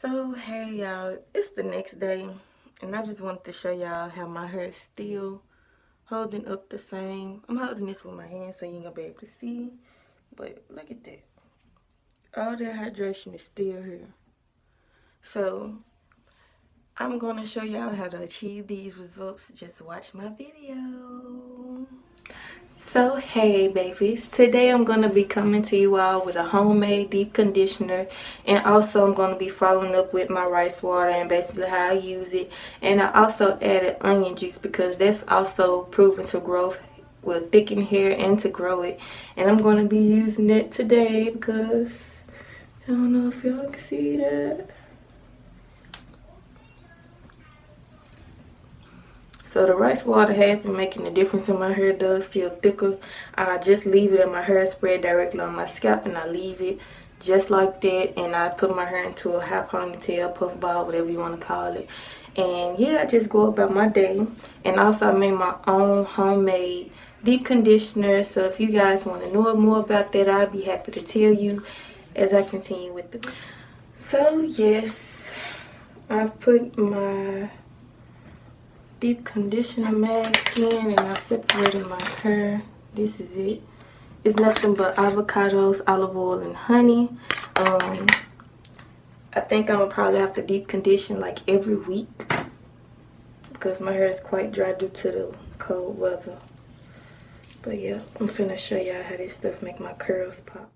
So hey y'all, it's the next day and I just wanted to show y'all how my hair is still holding up the same. I'm holding this with my hand so you ain't gonna be able to see, but look at that. All that hydration is still here. So I'm gonna show y'all how to achieve these results. Just watch my video. So hey babies, today I'm going to be coming to you all with a homemade deep conditioner, and also I'm going to be following up with my rice water and basically how I use it. And I also added onion juice because that's also proven to grow, will thicken hair and to grow it. And I'm going to be using it today because I don't know if y'all can see that. So the rice water has been making a difference, and my hair does feel thicker. I just leave it in my hair, spread directly on my scalp, and I leave it just like that. And I put my hair into a high ponytail, puff ball, whatever you want to call it. And yeah, I just go about my day. And also I made my own homemade deep conditioner. So if you guys want to know more about that, I'll be happy to tell you as I continue with it. So yes, I've put my deep conditioner mask in and I separated my hair. This is it. It's nothing but avocados, olive oil, and honey. I think I'm gonna probably have to deep condition like every week because my hair is quite dry due to the cold weather. But yeah, I'm finna show y'all how this stuff make my curls pop.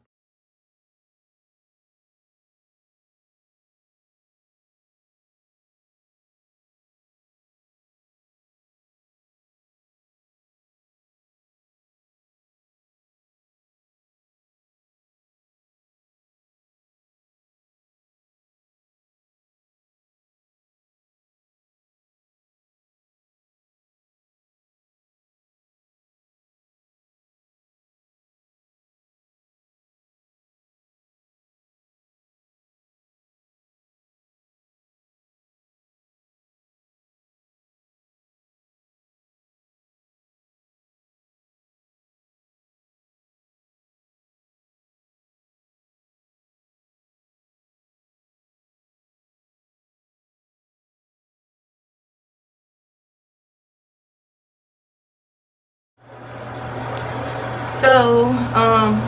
So,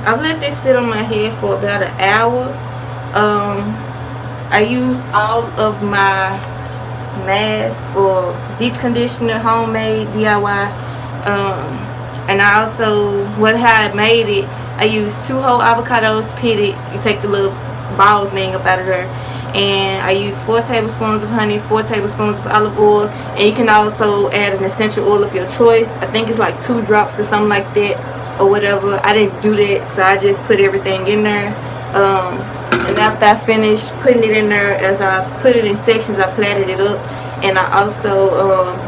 I've let this sit on my head for about an hour. I used all of my mask or deep conditioner, homemade D.I.y. And I also, how I made it, I used 2 whole avocados pitted. You take the little ball thing up out of there. And I used 4 tablespoons of honey, 4 tablespoons of olive oil, and you can also add an essential oil of your choice. I think it's like 2 drops or something like that, or whatever. I didn't do that, so I just put everything in there. And after I finished putting it in there, as I put it in sections, I platted it up. And I also,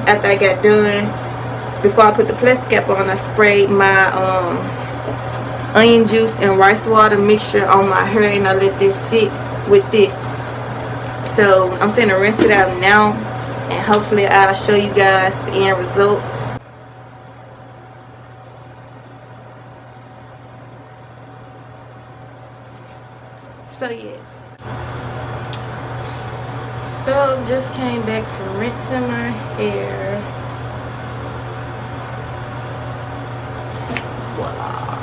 after I got done, before I put the plastic cap on, I sprayed my onion juice and rice water mixture on my hair, and I let this sit with this. So I'm finna rinse it out now, and hopefully I'll show you guys the end result. So yes, so just came back from rinsing my hair. Voila.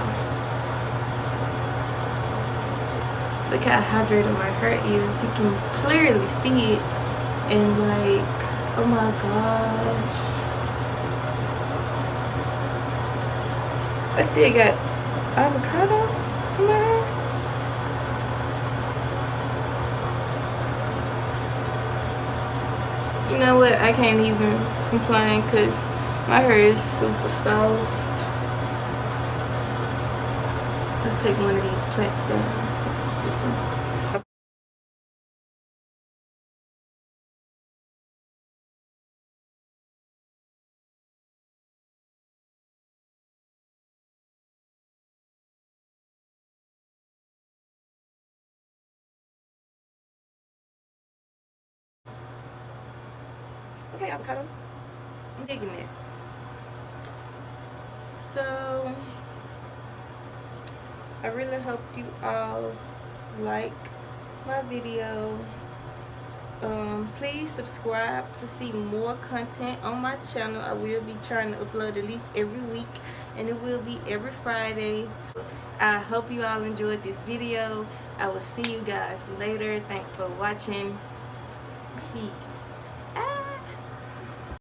Look how hydrated my hair is. You can clearly see it, and like, oh my gosh, I still got avocado in my hair. You know what, I can't even complain because my hair is super soft. Let's take one of these plaits down. Okay, avocado, I'm digging it. So I really hope you all like my video. Please subscribe to see more content on my channel. I will be trying to upload at least every week, and it will be every Friday. I hope you all enjoyed this video. I will see you guys later. Thanks for watching. Peace.